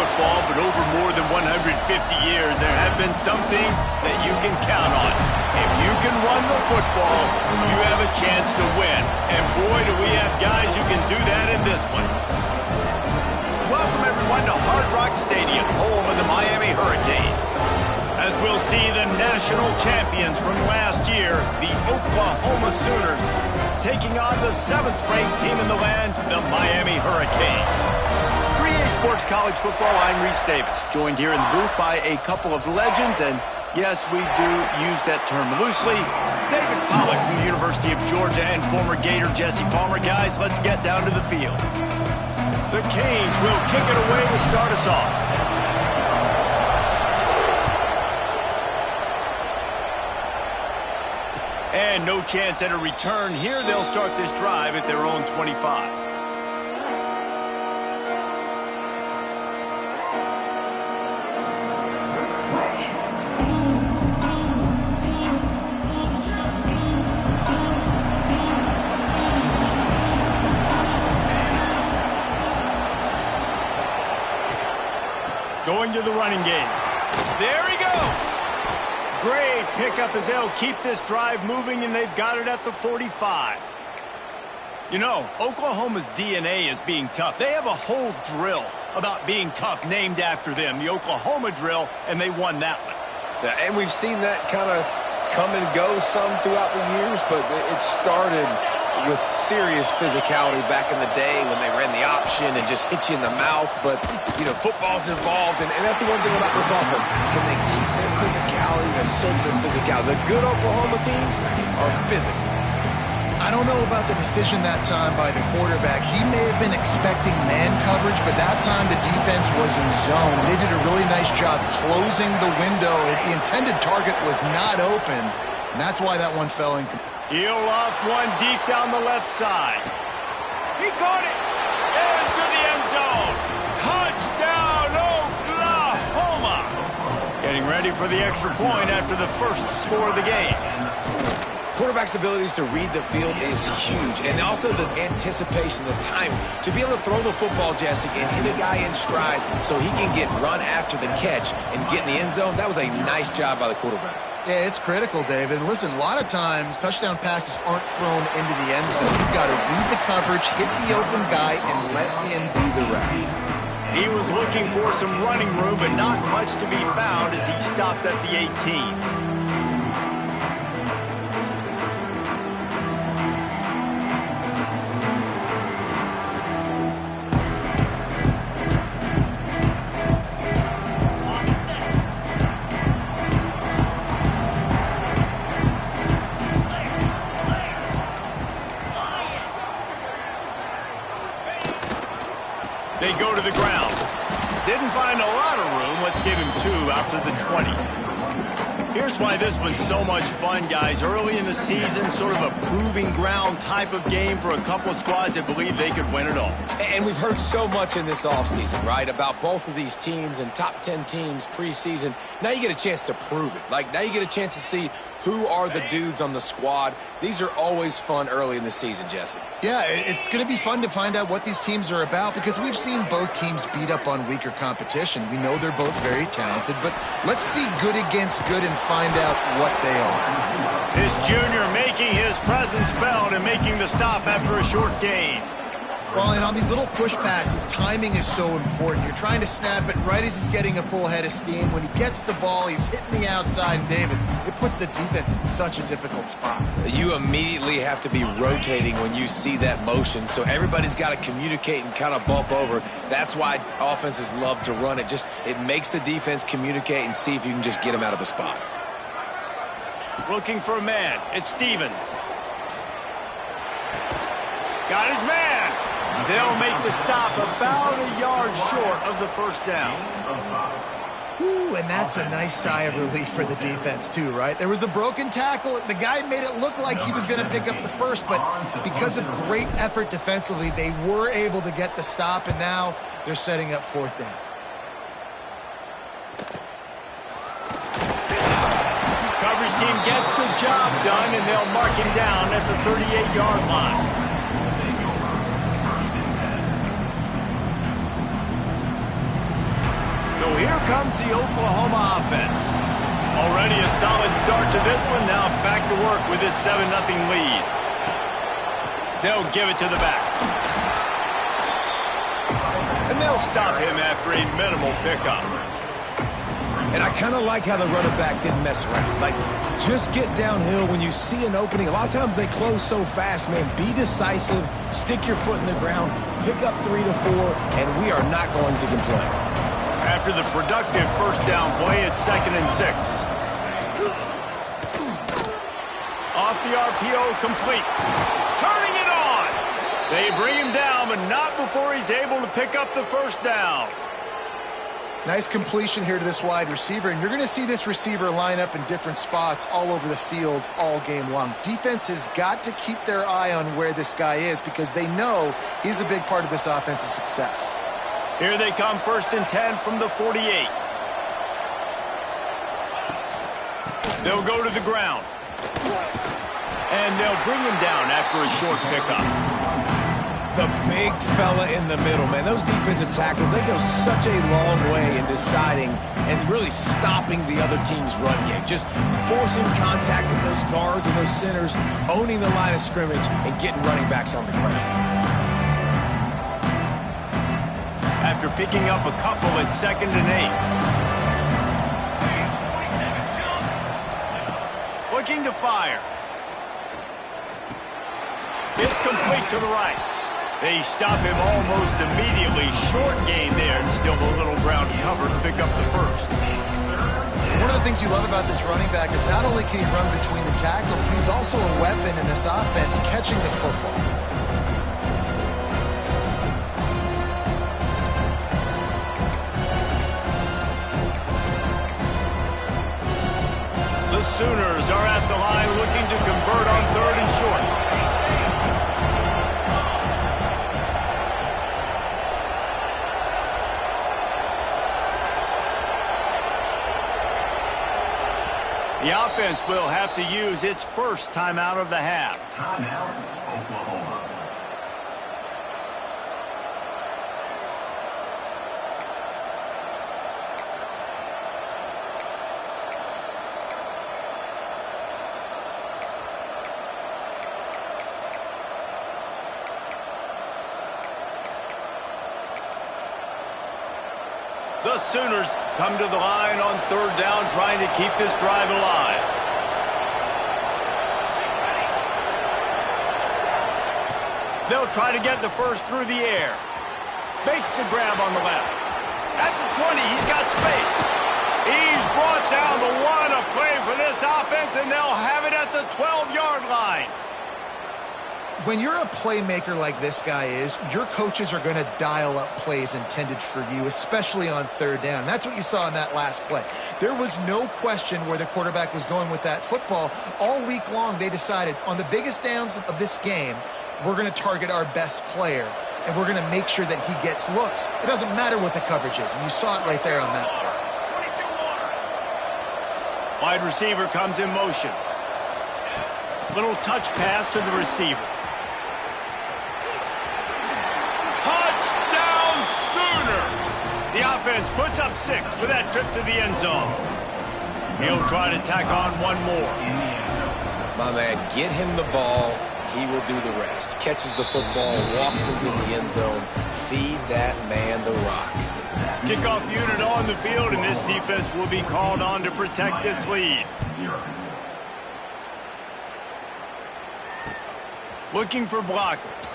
football, but over more than 150 years, there have been some things that you can count on. If you can run the football, you have a chance to win. And boy, do we have guys who can do that in this one. Welcome, everyone, to Hard Rock Stadium, home of the Miami Hurricanes. As we'll see the national champions from last year, the Oklahoma Sooners, taking on the 7th-ranked team in the land, the Miami Hurricanes. 3A Sports College Football, I'm Reese Davis, joined here in the booth by a couple of legends, and yes, we do use that term loosely. David Pollack from the University of Georgia and former Gator Jesse Palmer. Guys, let's get down to the field. The Canes will kick it away to start us off. And no chance at a return here. They'll start this drive at their own 25. Going to the running game. There he goes. Great pickup as they'll keep this drive moving, and they've got it at the 45. You know, Oklahoma's DNA is being tough. They have a whole drill about being tough named after them, the Oklahoma drill, and they won that one. Yeah, and we've seen that kind of come and go some throughout the years, but it started with serious physicality back in the day when they ran the option and just hit you in the mouth. But, you know, football's involved, and that's the one thing about this offense. Can they keep their physicality and assert their physicality? The good Oklahoma teams are physical. I don't know about the decision that time by the quarterback. He may have been expecting man coverage, but that time the defense was in zone. They did a really nice job closing the window. The intended target was not open, and that's why that one fell incomplete. He'll loft one deep down the left side. He caught it into the end zone. Touchdown, Oklahoma. Getting ready for the extra point after the first score of the game. Quarterback's abilities to read the field is huge, and also the anticipation, the time to be able to throw the football, Jesse, and hit a guy in stride so he can get run after the catch and get in the end zone. That was a nice job by the quarterback. Yeah, it's critical, David. And listen, a lot of times touchdown passes aren't thrown into the end zone. You've got to read the coverage, hit the open guy, and let him do the rest. He was looking for some running room, but not much to be found as he stopped at the 18. They go to the ground. Didn't find a lot of room. Let's give him 2 out to the 20. Here's why this one's so much fun, guys. Early in the season, sort of a proving ground type of game for a couple of squads that believe they could win it all. And we've heard so much in this offseason, right, about both of these teams and top 10 teams preseason. Now you get a chance to prove it. Like, now you get a chance to see who are the dudes on the squad. These are always fun early in the season, Jesse. Yeah, it's going to be fun to find out what these teams are about because we've seen both teams beat up on weaker competition. We know they're both very talented, but let's see good against good and find out what they are. This junior making his presence felt and making the stop after a short gain. Well, and on these little push passes, timing is so important. You're trying to snap it right as he's getting a full head of steam. When he gets the ball, he's hitting the outside, and David, it puts the defense in such a difficult spot. You immediately have to be rotating when you see that motion, so everybody's got to communicate and kind of bump over. That's why offenses love to run it. It makes the defense communicate and see if you can just get him out of a spot. Looking for a man. It's Stevens. Got his man. They'll make the stop about a yard short of the first down. Ooh, and that's a nice sigh of relief for the defense too, right? There was a broken tackle. The guy made it look like he was going to pick up the first, but because of great effort defensively, they were able to get the stop, and now they're setting up 4th down. Coverage team gets the job done, and they'll mark him down at the 38-yard line. here comes the Oklahoma offense. Already a solid start to this one. Now back to work with this 7-0 lead. They'll give it to the back. And they'll stop him after a minimal pickup. And I kind of like how the running back didn't mess around. Like, just get downhill when you see an opening. A lot of times they close so fast, man. Be decisive, stick your foot in the ground, pick up 3 to 4, and we are not going to complain. After the productive first down play, it's 2nd and 6. Off the RPO, complete. Turning it on. They bring him down, but not before he's able to pick up the first down. Nice completion here to this wide receiver, and you're going to see this receiver line up in different spots all over the field all game long. Defense has got to keep their eye on where this guy is because they know he's a big part of this offense's success. Here they come, 1st and 10 from the 48. They'll go to the ground. And they'll bring him down after a short pickup. The big fella in the middle, man. Those defensive tackles, they go such a long way in deciding and really stopping the other team's run game. Just forcing contact with those guards and those centers, owning the line of scrimmage, and getting running backs on the ground. After picking up a couple at 2nd and 8. Looking to fire. It's complete to the right. They stop him almost immediately. Short gain there, and still a little ground covered to pick up the first. One of the things you love about this running back is not only can he run between the tackles, but he's also a weapon in this offense catching the football. The Sooners are at the line looking to convert on 3rd and short. The offense will have to use its first timeout of the half. Timeout, Oklahoma. The Sooners come to the line on 3rd down, trying to keep this drive alive. They'll try to get the first through the air. Makes the grab on the left. At the 20, he's got space. He's brought down the 1, a play for this offense, and they'll have it at the 12-yard line. When you're a playmaker like this guy is, your coaches are going to dial up plays intended for you, especially on 3rd down. That's what you saw in that last play. There was no question where the quarterback was going with that football. All week long, they decided on the biggest downs of this game, we're going to target our best player, and we're going to make sure that he gets looks. It doesn't matter what the coverage is, and you saw it right there on that play. Wide receiver comes in motion. Little touch pass to the receiver. The offense puts up 6 with that trip to the end zone. He'll try to tack on one more. My man, get him the ball. He will do the rest. Catches the football, walks into the end zone. Feed that man the rock. Kickoff unit on the field, and this defense will be called on to protect this lead. Looking for blockers.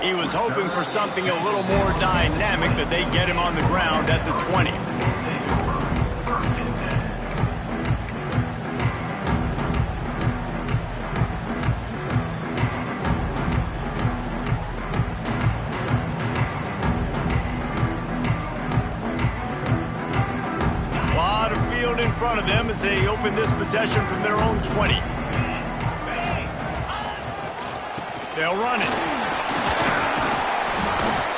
He was hoping for something a little more dynamic, but they get him on the ground at the 20. A lot of field in front of them as they open this possession from their own 20. They'll run it.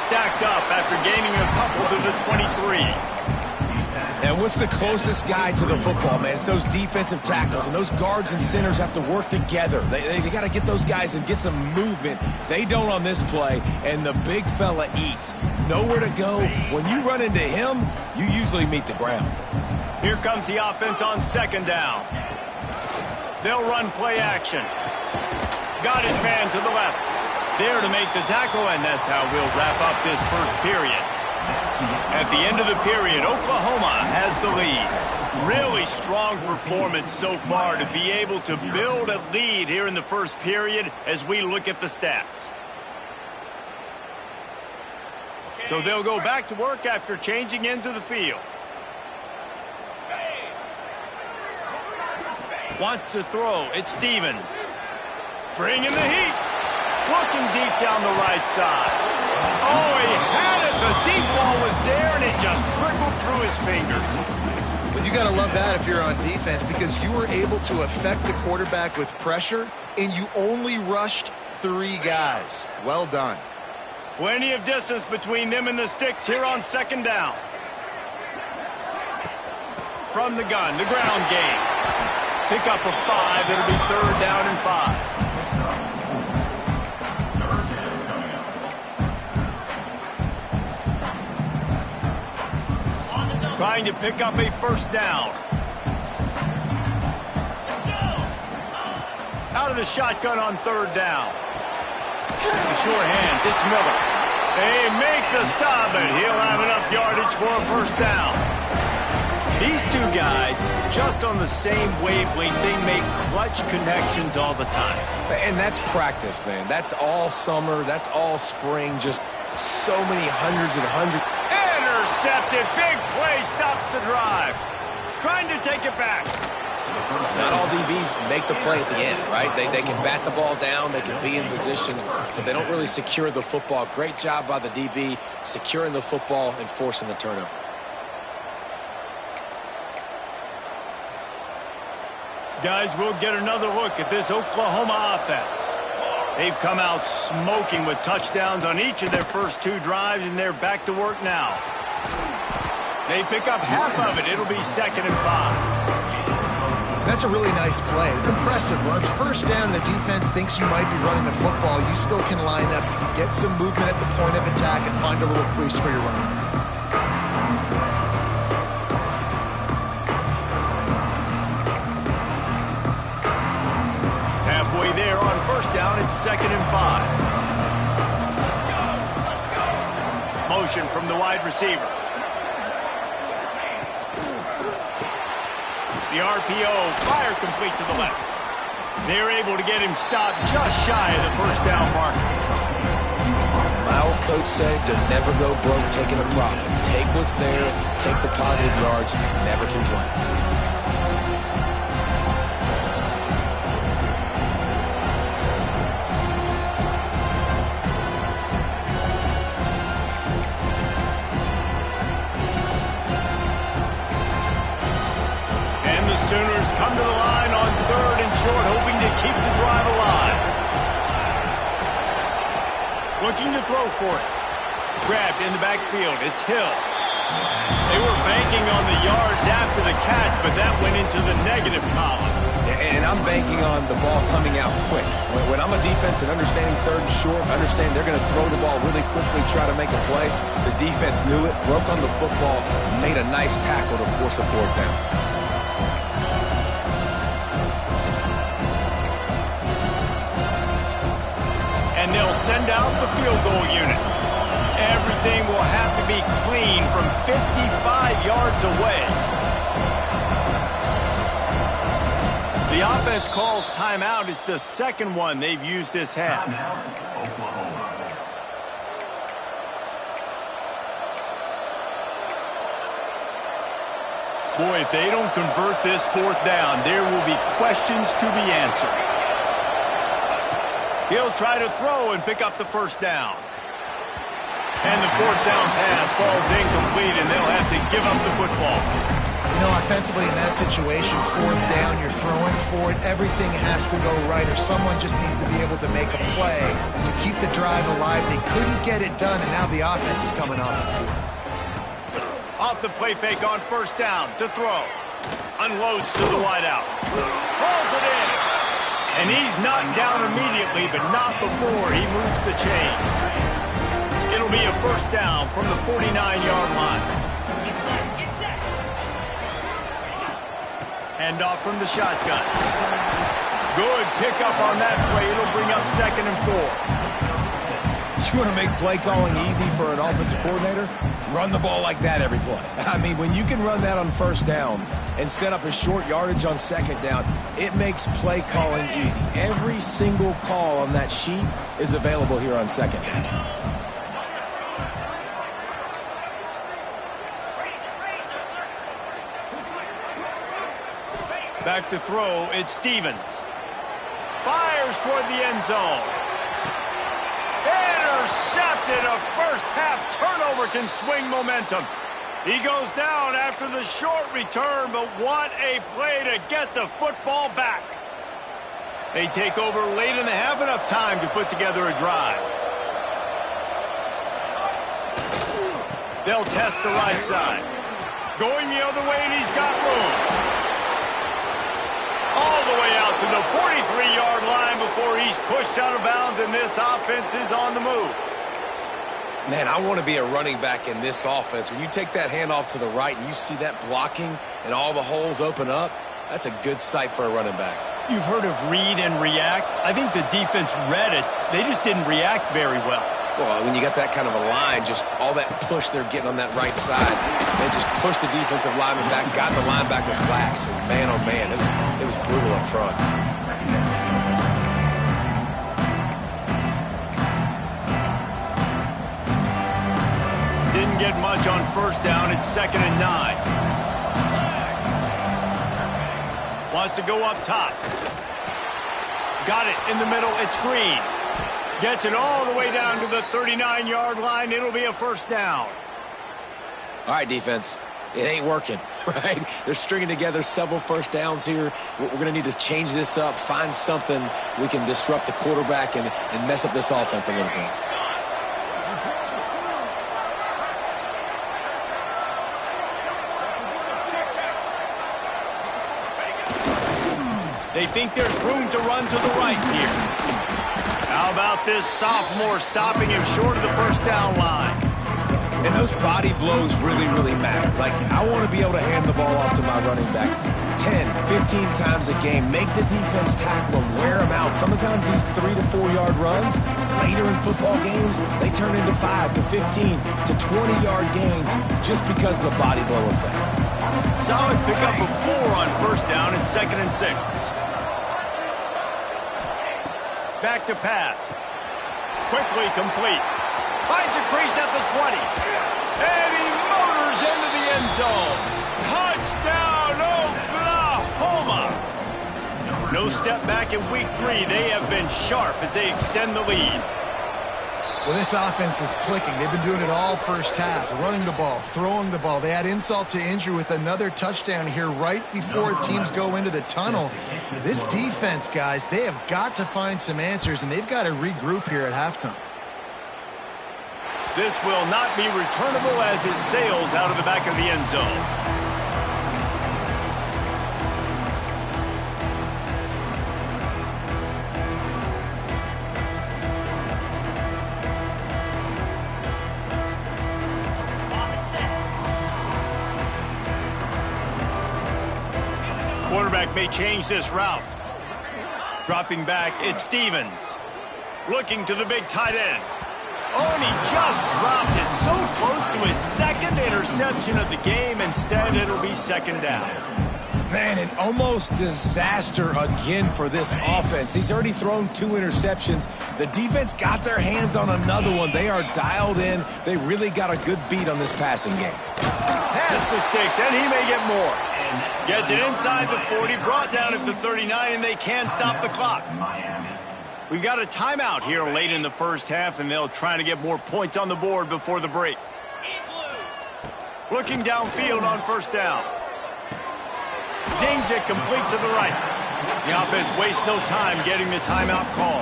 Stacked up after gaining a couple to the 23. And what's the closest guy to the football, man? It's those defensive tackles, and those guards and centers have to work together. They got to get those guys and get some movement. They don't on this play, and the big fella eats. Nowhere to go. When you run into him, you usually meet the ground. Here comes the offense on second down. They'll run play action. Got his man to the left. There to make the tackle, and that's how we'll wrap up this first period. At the end of the period, Oklahoma has the lead. Really strong performance so far to be able to build a lead here in the first period as we look at the stats. So they'll go back to work after changing into the field. Wants to throw. It's Stevens. Bringing the heat. Looking deep down the right side. Oh, he had it. The deep ball was there, and it just trickled through his fingers. But you got to love that if you're on defense, because you were able to affect the quarterback with pressure, and you only rushed 3 guys. Well done. Plenty of distance between them and the sticks here on second down. From the gun, the ground game. Pick up a 5. It'll be third down and 5. Trying to pick up a first down. Out of the shotgun on third down. The sure hands, it's Miller. They make the stop, and he'll have enough yardage for a first down. These two guys, just on the same wavelength, they make clutch connections all the time. And that's practice, man. That's all summer. That's all spring. Just so many hundreds and hundreds. Intercepted. Big play stops the drive. Trying to take it back. Not all DBs make the play at the end, right? They can bat the ball down. They can be in position, but they don't really secure the football. Great job by the DB securing the football and forcing the turnover. Guys, we'll get another look at this Oklahoma offense. They've come out smoking with touchdowns on each of their first 2 drives, and they're back to work now. They pick up half of it. It'll be second and 5. That's a really nice play. It's impressive. When it's first down, the defense thinks you might be running the football. You still can line up, get some movement at the point of attack, and find a little crease for your running back. Halfway there on first down, it's second and 5. Motion from the wide receiver. The RPO, fire complete to the left. They're able to get him stopped just shy of the first down marker. My old coach said to never go broke taking a profit. Take what's there, take the positive yards, never complain. Sooners come to the line on third and short, hoping to keep the drive alive. Looking to throw for it. Grabbed in the backfield. It's Hill. They were banking on the yards after the catch, but that went into the negative column. And I'm banking on the ball coming out quick. When I'm a defense and understanding third and short, understand they're going to throw the ball really quickly, try to make a play. The defense knew it, broke on the football, made a nice tackle to force a fourth down. And they'll send out the field goal unit. Everything will have to be clean from 55 yards away. The offense calls timeout. It's the second one they've used this half. Boy, if they don't convert this fourth down, there will be questions to be answered. He'll try to throw and pick up the first down. And the fourth down pass falls incomplete, and they'll have to give up the football. You know, offensively in that situation, fourth down, you're throwing for it. Everything has to go right, or someone just needs to be able to make a play to keep the drive alive. They couldn't get it done, and now the offense is coming off the field. Off the play fake on first down to throw. Unloads to the wideout. Pulls it in. And he's knocked down immediately, but not before he moves the chains. It'll be a first down from the 49-yard line. Hand off from the shotgun. Good pickup on that play. It'll bring up 2nd and 4. You want to make play calling easy for an offensive coordinator? Run the ball like that every play. I mean, when you can run that on first down and set up a short yardage on 2nd down, it makes play calling easy. Every single call on that sheet is available here on 2nd down. Back to throw, it's Stevens. Fires toward the end zone. Intercepted. A first-half turnover can swing momentum. He goes down after the short return, but what a play to get the football back. They take over late in the half, enough time to put together a drive. They'll test the right side. Going the other way, and he's got room. All the way out to the 43-yard line before he's pushed out of bounds, and this offense is on the move. Man, I want to be a running back in this offense. When you take that handoff to the right and you see that blocking and all the holes open up, that's a good sight for a running back. You've heard of read and react. I think the defense read it. They just didn't react very well. Well, when you got that kind of a line, just all that push they're getting on that right side, they just pushed the defensive lineman back, got the linebackers lax, and man, oh man, it was brutal up front. Didn't get much on first down. It's 2nd and 9. Wants to go up top. Got it in the middle. It's Green. Gets it all the way down to the 39-yard line. It'll be a first down. All right, defense. It ain't working, right? They're stringing together several first downs here. We're going to need to change this up, find something we can disrupt the quarterback and mess up this offense a little bit. They think there's room to run to the right here. How about this sophomore stopping him short of the first down line? And those body blows really, really matter. Like, I want to be able to hand the ball off to my running back 10, 15 times a game. Make the defense tackle them, wear them out. Sometimes these 3 to 4 yard runs, later in football games, they turn into 5 to 15 to 20-yard gains just because of the body blow effect. Solid pickup of 4 on first down and 2nd and 6. Back to pass. Quickly complete. Finds a crease at the 20. And he motors into the end zone. Touchdown, Oklahoma! No step back in week 3. They have been sharp as they extend the lead. Well, this offense is clicking. They've been doing it all first half, running the ball, throwing the ball. They add insult to injury with another touchdown here right before teams go into the tunnel. This defense, guys, they have got to find some answers, and they've got to regroup here at halftime. This will not be returnable as it sails out of the back of the end zone. Quarterback may change this route. Dropping back, it's Stevens. Looking to the big tight end. Oh, and he just dropped it so close to his 2nd interception of the game. Instead, it'll be 2nd down. Man, an almost disaster again for this offense. He's already thrown 2 interceptions. The defense got their hands on another one. They are dialed in. They really got a good beat on this passing game. Pass the sticks, and he may get more. Gets it inside the 40, brought down at the 39, and they can't stop the clock. We got a timeout here late in the first half, and they'll try to get more points on the board before the break. Looking downfield on first down. Zings it complete to the right. The offense wastes no time getting the timeout call.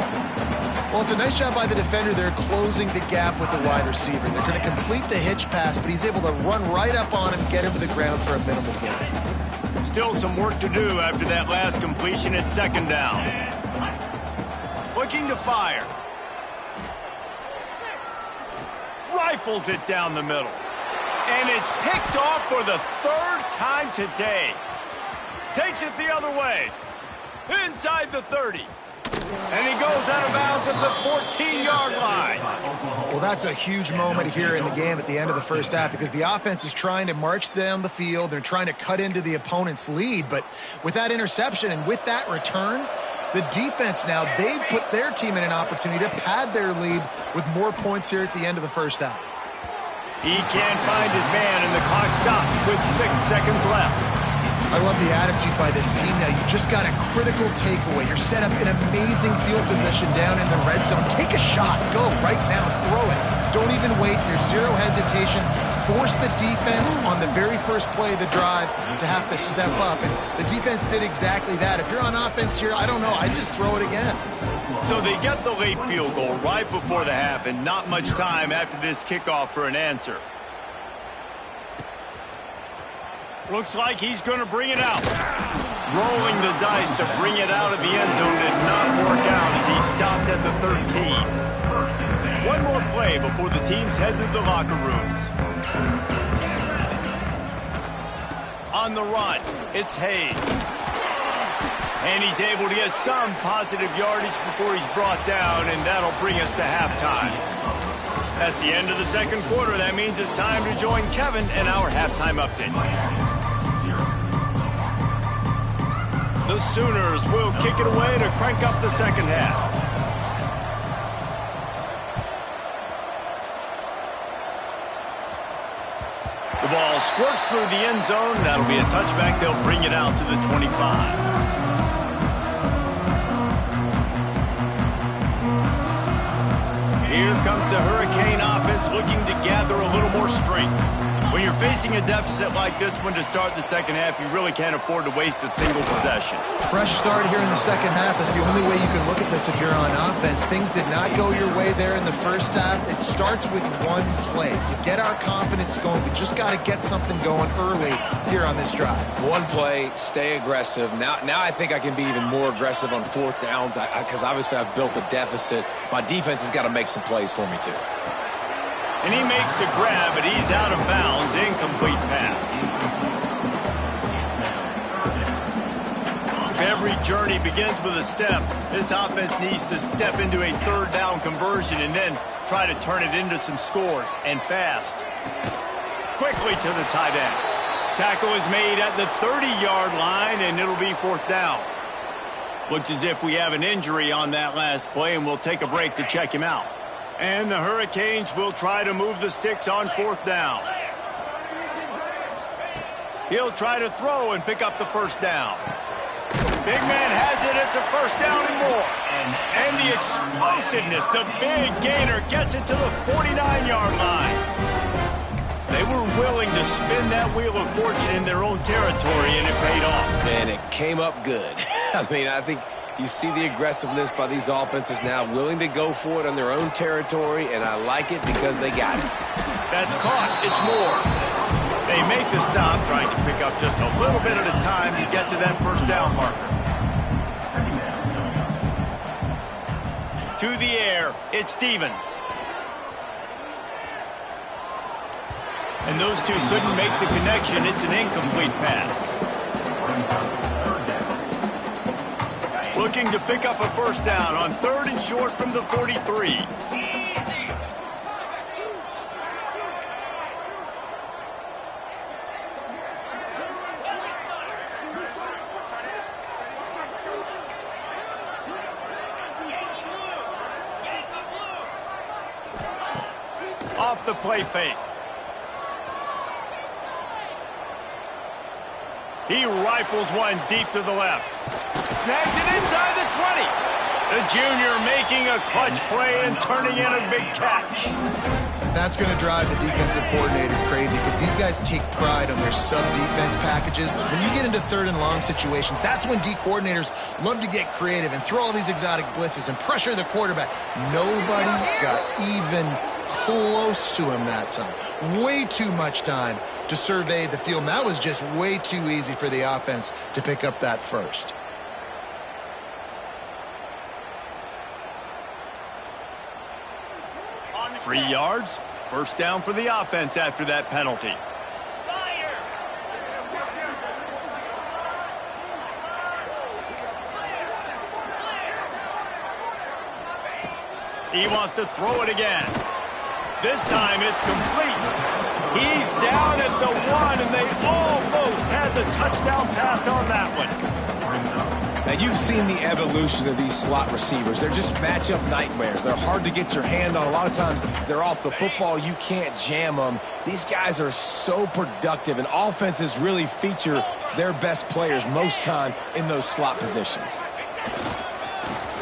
Well, it's a nice job by the defender there closing the gap with the wide receiver. They're going to complete the hitch pass, but he's able to run right up on him, get him to the ground for a minimal gain. Still some work to do after that last completion at second down. Looking to fire. Rifles it down the middle. And it's picked off for the third time today. Takes it the other way. Inside the 30. And he goes out of bounds at the 14-yard line. Well, that's a huge moment here in the game at the end of the first half because the offense is trying to march down the field. They're trying to cut into the opponent's lead. But with that interception and with that return, the defense now, they've put their team in an opportunity to pad their lead with more points here at the end of the first half. He can't find his man, and the clock stops with 6 seconds left. I love the attitude by this team now. You just got a critical takeaway. You're set up in amazing field position down in the red zone. Take a shot. Go right now. Throw it. Don't even wait. There's zero hesitation. Force the defense on the very first play of the drive to have to step up. And the defense did exactly that. If you're on offense here, I don't know. I'd just throw it again. So they get the late field goal right before the half and not much time after this kickoff for an answer. Looks like he's going to bring it out. Rolling the dice to bring it out of the end zone did not work out as he stopped at the 13. One more play before the teams head to the locker rooms. On the run, it's Hayes. And he's able to get some positive yardage before he's brought down, and that'll bring us to halftime. That's the end of the second quarter. That means it's time to join Kevin and our halftime update. The Sooners will kick it away to crank up the second half. The ball squirts through the end zone. That'll be a touchback. They'll bring it out to the 25. Here comes the Hurricane offense looking to gather a little more strength. When you're facing a deficit like this one to start the second half, you really can't afford to waste a single possession. Fresh start here in the second half. That's the only way you can look at this if you're on offense. Things did not go your way there in the first half. It starts with one play. To get our confidence going, we just got to get something going early here on this drive. One play, stay aggressive. Now I think I can be even more aggressive on fourth downs because obviously I've built a deficit. My defense has got to make some plays for me too. And he makes the grab, but he's out of bounds. Incomplete pass. If every journey begins with a step, this offense needs to step into a third down conversion and then try to turn it into some scores, and fast. Quickly to the tight end. Tackle is made at the 30-yard line, and it'll be fourth down. Looks as if we have an injury on that last play, and we'll take a break to check him out. And the Hurricanes will try to move the sticks on fourth down. He'll try to throw and pick up the first down. Big man has it. It's a first down and more. And the explosiveness, the big gainer gets it to the 49-yard line. They were willing to spin that wheel of fortune in their own territory, and it paid off. And it came up good. I mean, I think you see the aggressiveness by these offenses now, willing to go for it on their own territory, and I like it because they got it. That's caught. It's more. They make the stop, trying to pick up just a little bit at a time to get to that first down marker. To the air, it's Stevens. And those two couldn't make the connection. It's an incomplete pass. Looking to pick up a first down on third and short from the 43. Off the play fake. He rifles one deep to the left. Snags it inside the 20. The junior making a clutch play and turning in a big catch. That's going to drive the defensive coordinator crazy because these guys take pride on their sub-defense packages. When you get into 3rd and long situations, that's when D coordinators love to get creative and throw all these exotic blitzes and pressure the quarterback. Nobody got even close to him that time. Way too much time to survey the field. And that was just way too easy for the offense to pick up that first. On 3 yards, first down for the offense after that penalty. He wants to throw it again. This time it's complete. He's down at the 1, and they almost had the touchdown pass on that one. Now, you've seen the evolution of these slot receivers. They're just matchup nightmares. They're hard to get your hand on. A lot of times, they're off the football. You can't jam them. These guys are so productive, and offenses really feature their best players most time in those slot positions.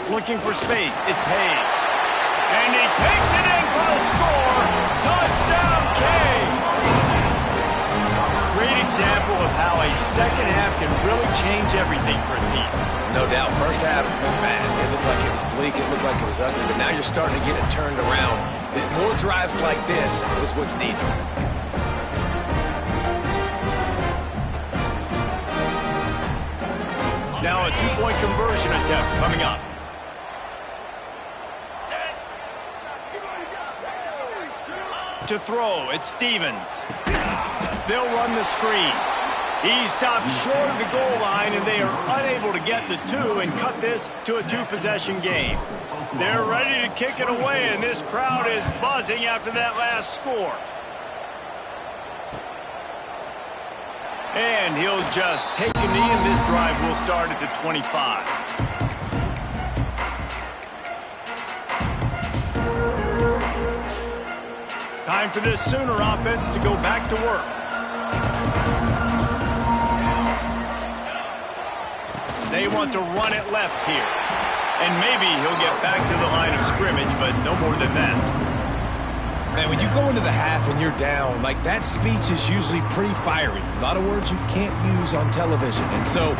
Looking for space. It's Hayes. And he takes it in for the score. Touchdown, Canes. Great example of how a second half can really change everything for a team. No doubt. First half, man, it looked like it was bleak. It looked like it was ugly. But now you're starting to get it turned around. That more drives like this is what's needed. Now a 2-point conversion attempt coming up. To throw, it's Stevens. They'll run the screen. He stopped short of the goal line, and they are unable to get the 2 and cut this to a 2-possession game. They're ready to kick it away, and this crowd is buzzing after that last score. And he'll just take a knee, and this drive will start at the 25. Time for this Sooner offense to go back to work. They want to run it left here. And maybe he'll get back to the line of scrimmage, but no more than that. Man, when you go into the half and you're down, like, that speech is usually pretty fiery. A lot of words you can't use on television. And so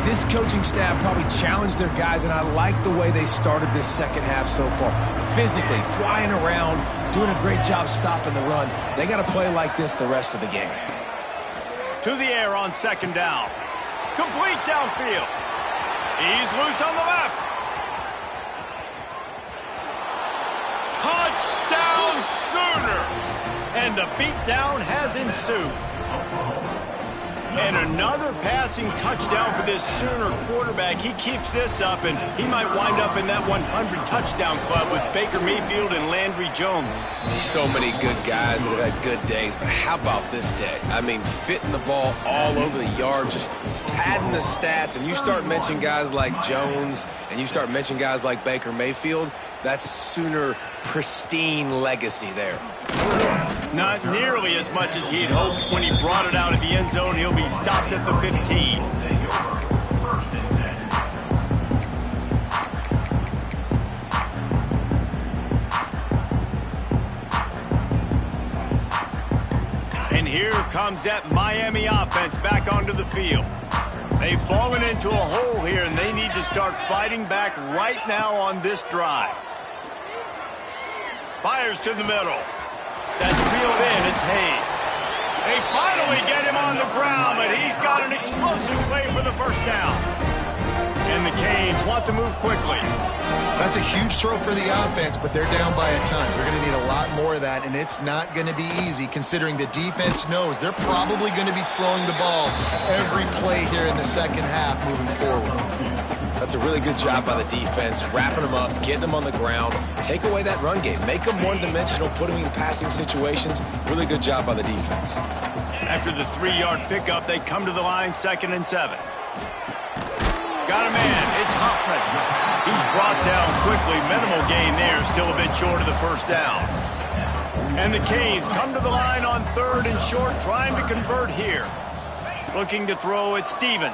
this coaching staff probably challenged their guys, and I like the way they started this second half so far. Physically, flying around, doing a great job stopping the run. They got to play like this the rest of the game. To the air on second down. Complete downfield. He's loose on the left. Touchdown Sooners! And the beatdown has ensued. And another passing touchdown for this Sooner quarterback. He keeps this up, and he might wind up in that 100 touchdown club with Baker Mayfield and Landry Jones. So many good guys that have had good days, but how about this day? I mean, fitting the ball all over the yard, just padding the stats, and you start mentioning guys like Jones, and you start mentioning guys like Baker Mayfield, that's Sooner pristine legacy there. Not nearly as much as he'd hoped when he brought it out of the end zone. He'll be stopped at the 15. And here comes that Miami offense back onto the field. They've fallen into a hole here, and they need to start fighting back right now on this drive. Fires to the middle. That's reeled in. It's Hayes. They finally get him on the ground, but he's got an explosive play for the first down. And the Canes want to move quickly. That's a huge throw for the offense, but they're down by a ton. They're going to need a lot more of that, and it's not going to be easy considering the defense knows they're probably going to be throwing the ball every play here in the second half moving forward. That's a really good job by the defense, wrapping them up, getting them on the ground, take away that run game, make them one-dimensional, put them in passing situations. Really good job by the defense. After the 3-yard pickup, they come to the line, 2nd and 7. Got a man. It's Hoffman. He's brought down quickly. Minimal gain there, still a bit short of the first down. And the Canes come to the line on 3rd and short, trying to convert here. Looking to throw at Stevens.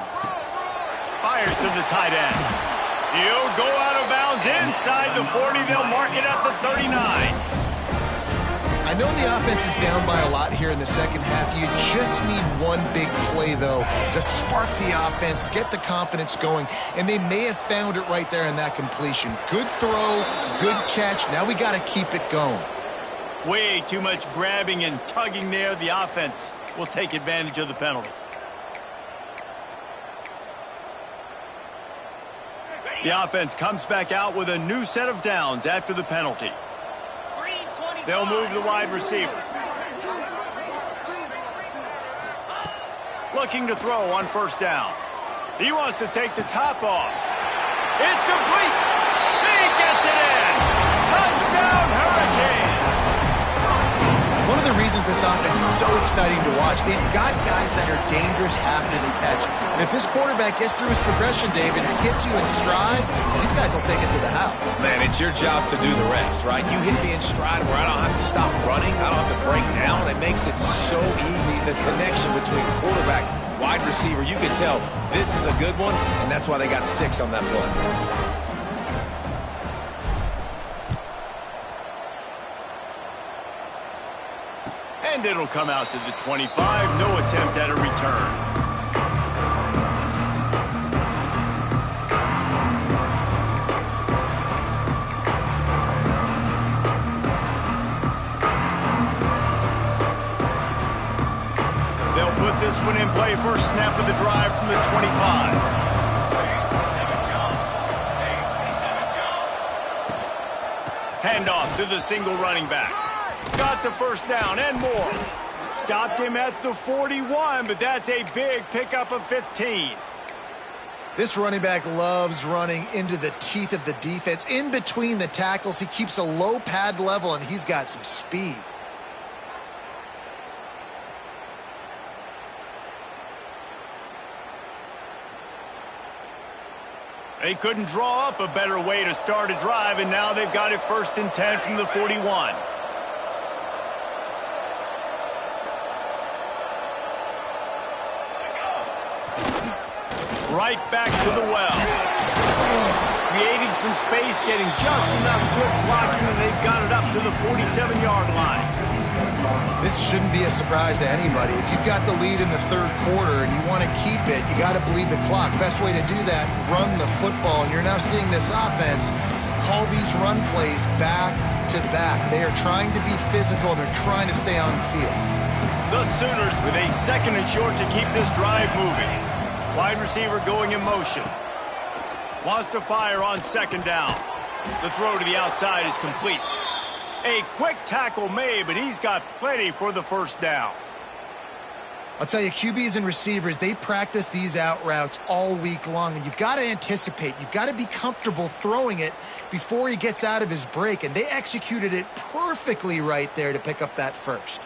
Fires to the tight end. He'll go out of bounds inside the 40. They'll mark it at the 39. I know the offense is down by a lot here in the second half. You just need one big play, though, to spark the offense, get the confidence going, and they may have found it right there in that completion. Good throw, good catch. Now we got to keep it going. Way too much grabbing and tugging there. The offense will take advantage of the penalty. The offense comes back out with a new set of downs after the penalty. They'll move the wide receiver. Looking to throw on first down. He wants to take the top off. It's complete. He gets it in. Touchdown, Hurricane. One of the reasons this offense is so exciting to watch, they've got guys that are dangerous after the catch. And if this quarterback gets through his progression, David, and hits you in stride, these guys will take it to the house. Man, it's your job to do the rest, right? You hit me in stride where I don't have to stop running. I don't have to break down. It makes it so easy. The connection between quarterback, wide receiver, you can tell this is a good one, and that's why they got 6 on that play. And it'll come out to the 25. No attempt at a return. They'll put this one in play. First snap of the drive from the 25. Handoff to the single running back. Got the first down and more. Stopped him at the 41, but that's a big pickup of 15. This running back loves running into the teeth of the defense. In between the tackles, he keeps a low pad level, and he's got some speed. They couldn't draw up a better way to start a drive, and now they've got it 1st and 10 from the 41. Right back to the well. Creating some space, getting just enough good blocking, and they've got it up to the 47-yard line. This shouldn't be a surprise to anybody. If you've got the lead in the third quarter and you want to keep it, you got to bleed the clock. Best way to do that, run the football. And you're now seeing this offense call these run plays back to back. They are trying to be physical. They're trying to stay on the field. The Sooners with a 2nd and short to keep this drive moving. Wide receiver going in motion. Wants to fire on 2nd down. The throw to the outside is complete. A quick tackle made, but he's got plenty for the first down. I'll tell you, QBs and receivers, they practice these out routes all week long, and you've got to anticipate. You've got to be comfortable throwing it before he gets out of his break, and they executed it perfectly right there to pick up that first.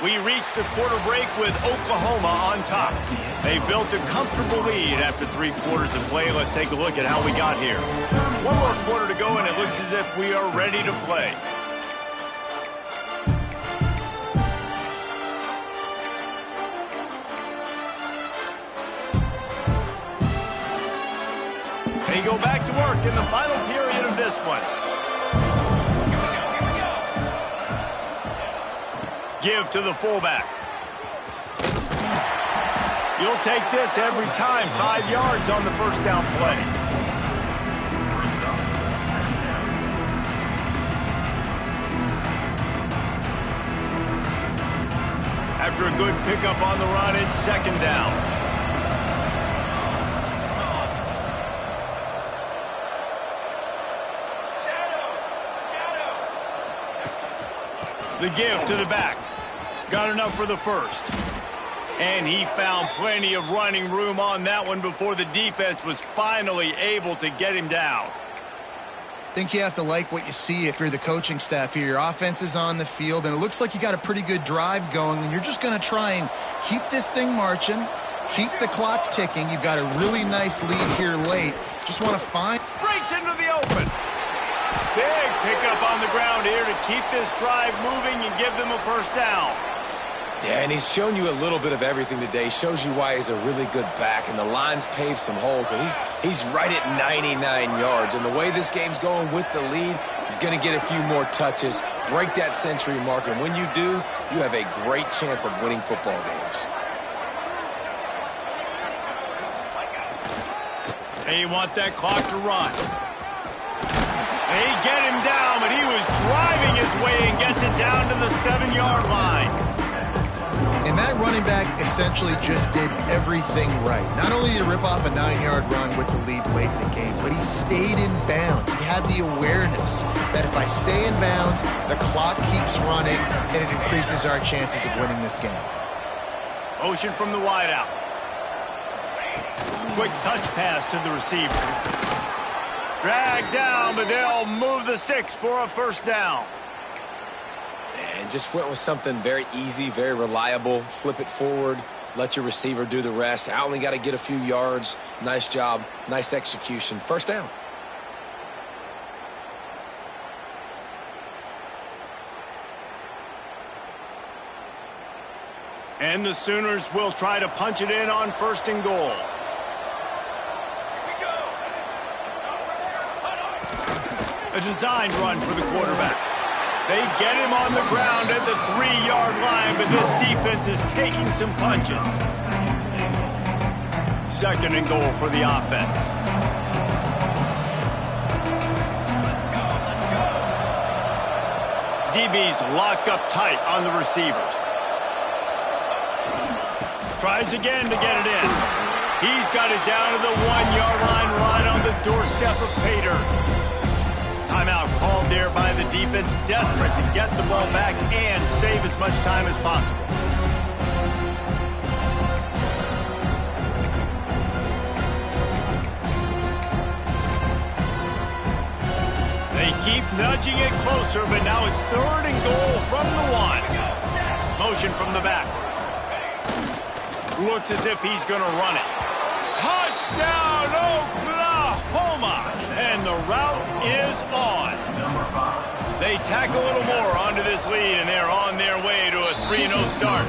We reached the quarter break with Oklahoma on top. They built a comfortable lead after 3 quarters of play. Let's take a look at how we got here. 1 more quarter to go, and it looks as if we are ready to play. They go back to work in the final period of this one. Give to the fullback. You'll take this every time. 5 yards on the first down play. After a good pickup on the run, it's 2nd down. The give to the back. Got enough for the first. And he found plenty of running room on that one before the defense was finally able to get him down. I think you have to like what you see if you're the coaching staff here. Your offense is on the field, and it looks like you got a pretty good drive going, and you're just going to try and keep this thing marching, keep the clock ticking. You've got a really nice lead here late. Just want to find... Breaks into the open. Big pickup on the ground here to keep this drive moving and give them a first down. Yeah, and he's shown you a little bit of everything today. Shows you why he's a really good back. And the line's paved some holes, and he's right at 99 yards. And the way this game's going with the lead, he's going to get a few more touches, break that century mark. And when you do, you have a great chance of winning football games. They want that clock to run. They get him down, but he was driving his way and gets it down to the 7-yard line. And that running back essentially just did everything right. Not only did he rip off a 9-yard run with the lead late in the game, but he stayed in bounds. He had the awareness that if I stay in bounds, the clock keeps running, and it increases our chances of winning this game. Motion from the wideout. Quick touch pass to the receiver. Dragged down, but they'll move the sticks for a first down. And just went with something very easy, very reliable. Flip it forward, let your receiver do the rest. I only got to get a few yards. Nice job, nice execution. First down. And the Sooners will try to punch it in on 1st and goal. A designed run for the quarterback. They get him on the ground at the 3-yard line, but this defense is taking some punches. 2nd and goal for the offense. DB's locked up tight on the receivers. Tries again to get it in. He's got it down to the 1-yard line right on the doorstep of Pater. Timeout called there by the defense, desperate to get the ball back and save as much time as possible. They keep nudging it closer, but now it's 3rd and goal from the 1. Motion from the back. Looks as if he's going to run it. Touchdown, Oklahoma! And the route is on. They tack a little more onto this lead, and they're on their way to a 3-0 start.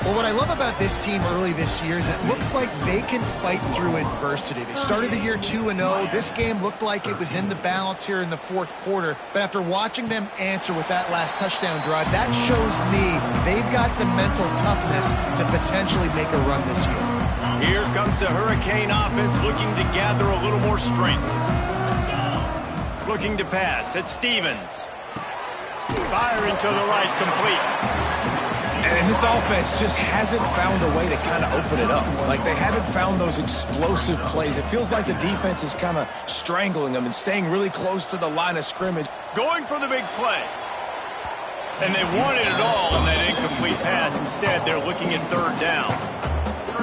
Well, what I love about this team early this year is it looks like they can fight through adversity. They started the year 2-0. This game looked like it was in the balance here in the 4th quarter. But after watching them answer with that last touchdown drive, that shows me they've got the mental toughness to potentially make a run this year. Here comes the Hurricane offense looking to gather a little more strength. Looking to pass. It's Stevens. Firing to the right, complete. And this offense just hasn't found a way to kind of open it up. Like, they haven't found those explosive plays. It feels like the defense is kind of strangling them and staying really close to the line of scrimmage. Going for the big play. And they wanted it all on that incomplete pass. Instead, they're looking at 3rd down.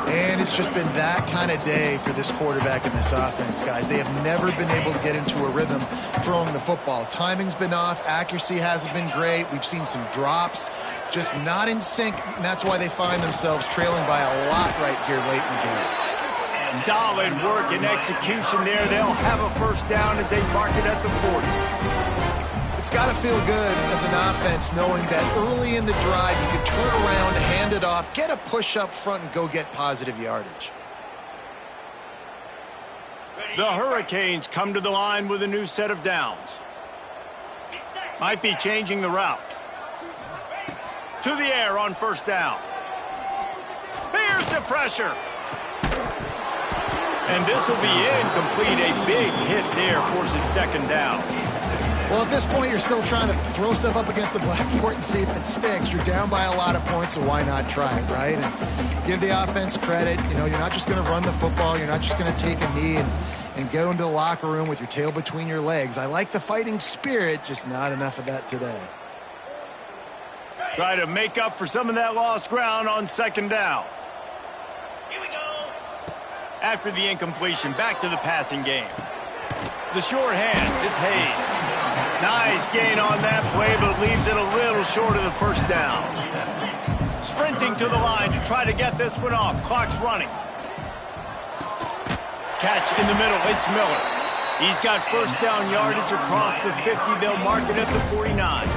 And it's just been that kind of day for this quarterback and this offense, guys. They have never been able to get into a rhythm throwing the football. Timing's been off. Accuracy hasn't been great. We've seen some drops, just not in sync. And that's why they find themselves trailing by a lot right here late in the game. Solid work and execution there. They'll have a first down as they mark it at the 40. It's got to feel good as an offense knowing that early in the drive you can turn around, hand it off, get a push up front, and go get positive yardage. The Hurricanes come to the line with a new set of downs. Might be changing the route. To the air on 1st down. Bears the pressure. And this will be incomplete. A big hit there forces 2nd down. Well, at this point, you're still trying to throw stuff up against the blackboard and see if it sticks. You're down by a lot of points, so why not try it, right? And give the offense credit. You know, you're not just going to run the football. You're not just going to take a knee and go into the locker room with your tail between your legs. I like the fighting spirit, just not enough of that today. Try to make up for some of that lost ground on 2nd down. Here we go. After the incompletion, back to the passing game. The short hands, it's Hayes. Nice gain on that play, but leaves it a little short of the first down. Sprinting to the line to try to get this one off. Clock's running. Catch in the middle, it's Miller. He's got first down yardage across the 50. They'll mark it at the 49.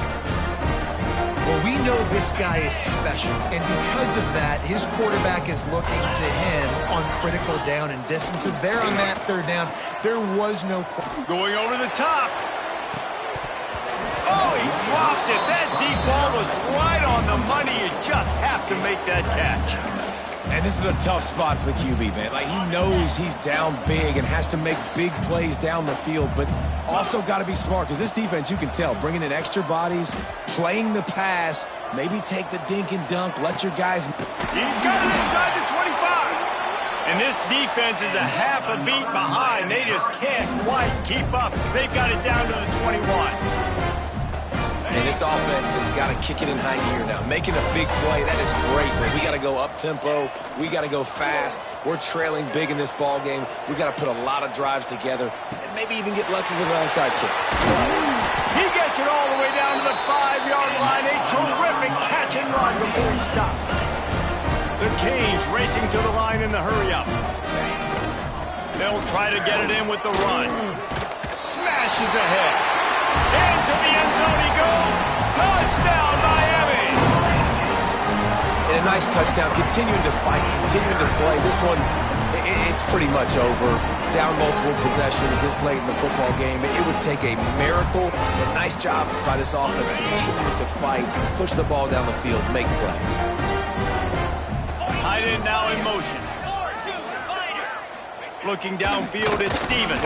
Well, we know this guy is special, and because of that, his quarterback is looking to him on critical down and distances. There on that third down, there was no... Going over the top. Oh, he dropped it. That deep ball was right on the money. You just have to make that catch. And this is a tough spot for the QB, man. Like, he knows he's down big and has to make big plays down the field, but also got to be smart, because this defense, you can tell, bringing in extra bodies, playing the pass, maybe take the dink and dunk, let your guys... He's got it inside the 25. And this defense is a half a beat behind. They just can't quite keep up. They've got it down to the 21. And this offense has got to kick it in high gear now. Making a big play, that is great, but we got to go up-tempo. We got to go fast. We're trailing big in this ball game. We got to put a lot of drives together and maybe even get lucky with an onside kick. He gets it all the way down to the 5-yard line. A terrific catch and run before he stopped. The Canes racing to the line in the hurry-up. They'll try to get it in with the run. Smashes ahead. Into the end zone he goes. Touchdown, Miami! And a nice touchdown. Continuing to fight, continuing to play. This one, it's pretty much over. Down multiple possessions this late in the football game. It would take a miracle, but nice job by this offense continuing to fight, push the ball down the field, make plays. Tight end now in motion. Looking downfield at Stevens.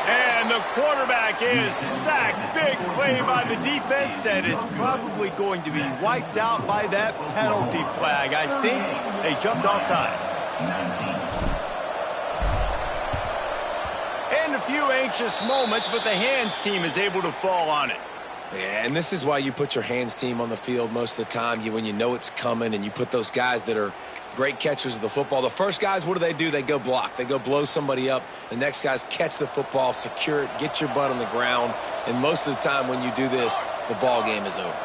And the quarterback is sacked. Big play by the defense that is probably going to be wiped out by that penalty flag. I think they jumped offside. And a few anxious moments, but the hands team is able to fall on it. Yeah, and this is why you put your hands team on the field most of the time, when you know it's coming, and you put those guys that are great catchers of the football. The first guys, what do? They go block. They go blow somebody up. The next guys catch the football, secure it, get your butt on the ground. And most of the time when you do this, the ball game is over.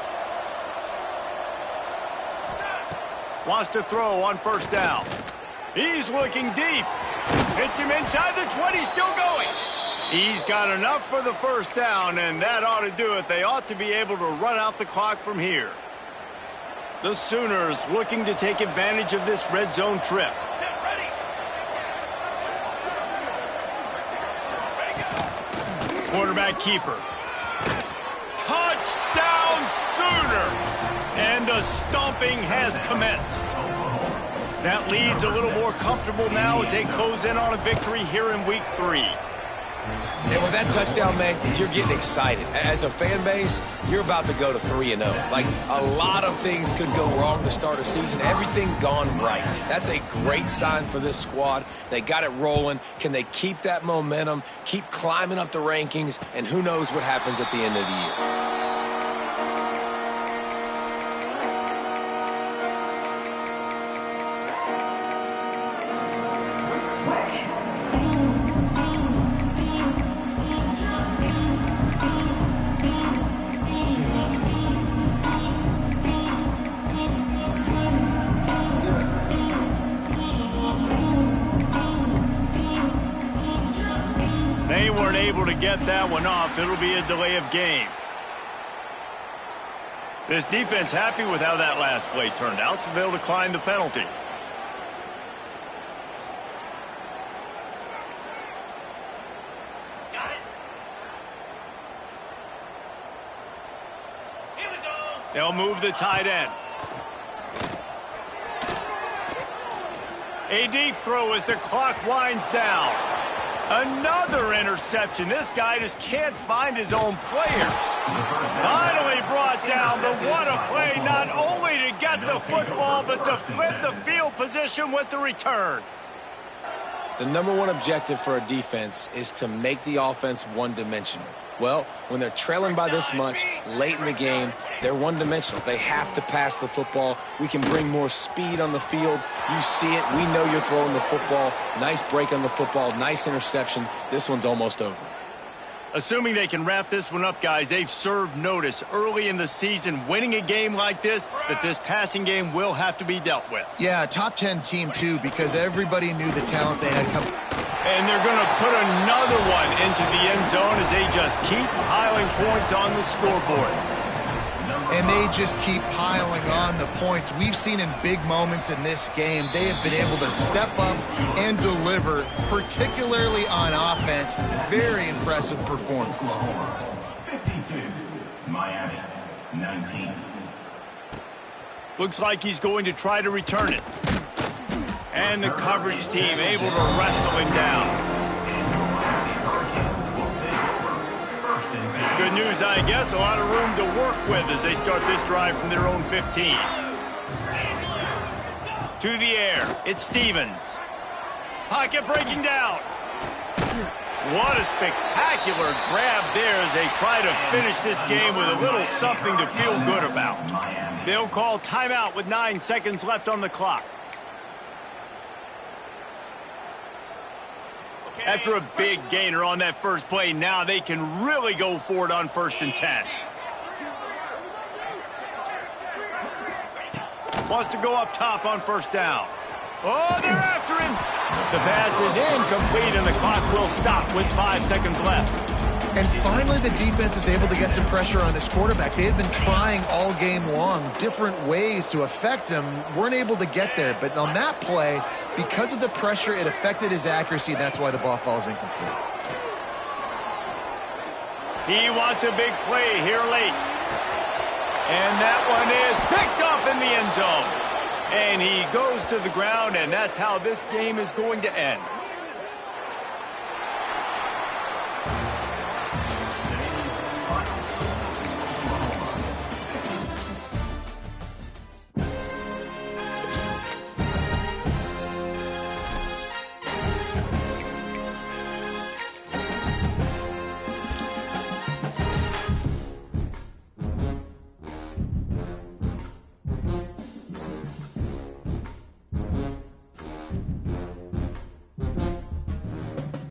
Wants to throw on first down. He's looking deep. Hits him inside the 20, still going. He's got enough for the first down, and that ought to do it. They ought to be able to run out the clock from here. The Sooners looking to take advantage of this red zone trip. Quarterback keeper. Touchdown Sooners! And the stomping has commenced. That lead's a little more comfortable now as they close in on a victory here in Week 3. And with that touchdown, man, you're getting excited. As a fan base, you're about to go to 3-0. Like, a lot of things could go wrong to start a season. Everything gone right. That's a great sign for this squad. They got it rolling. Can they keep that momentum, keep climbing up the rankings, and who knows what happens at the end of the year. They weren't able to get that one off. It'll be a delay of game. This defense happy with how that last play turned out, so they'll decline the penalty. Got it. Here we go. They'll move the tight end. A deep throw as the clock winds down. Another interception. This guy just can't find his own players. Finally brought down, but what a play, not only to get the football, but to flip the field position with the return. The number one objective for a defense is to make the offense one-dimensional. Well, when they're trailing by this much late in the game, they're one-dimensional. They have to pass the football. We can bring more speed on the field. You see it. We know you're throwing the football. Nice break on the football. Nice interception. This one's almost over. Assuming they can wrap this one up, guys, they've served notice early in the season, winning a game like this, that this passing game will have to be dealt with. Yeah, top 10 team, too, because everybody knew the talent they had coming. And they're going to put another one into the end zone as they just keep piling points on the scoreboard. And they just keep piling on the points. We've seen in big moments in this game, they have been able to step up and deliver, particularly on offense. Very impressive performance. Oklahoma 52, Miami 19. Looks like he's going to try to return it. And the coverage team able to wrestle him down. Good news, I guess. A lot of room to work with as they start this drive from their own 15. To the air. It's Stevens. Pocket breaking down. What a spectacular grab there as they try to finish this game with a little something to feel good about. They'll call timeout with 9 seconds left on the clock. After a big gainer on that first play, now they can really go for it on 1st and 10. Wants to go up top on 1st down. Oh, they're after him. The pass is incomplete, and the clock will stop with 5 seconds left. And finally, the defense is able to get some pressure on this quarterback. They had been trying all game long different ways to affect him. Weren't able to get there. But on that play, because of the pressure, it affected his accuracy. That's why the ball falls incomplete. He wants a big play here late. And that one is picked up in the end zone. And he goes to the ground, and that's how this game is going to end.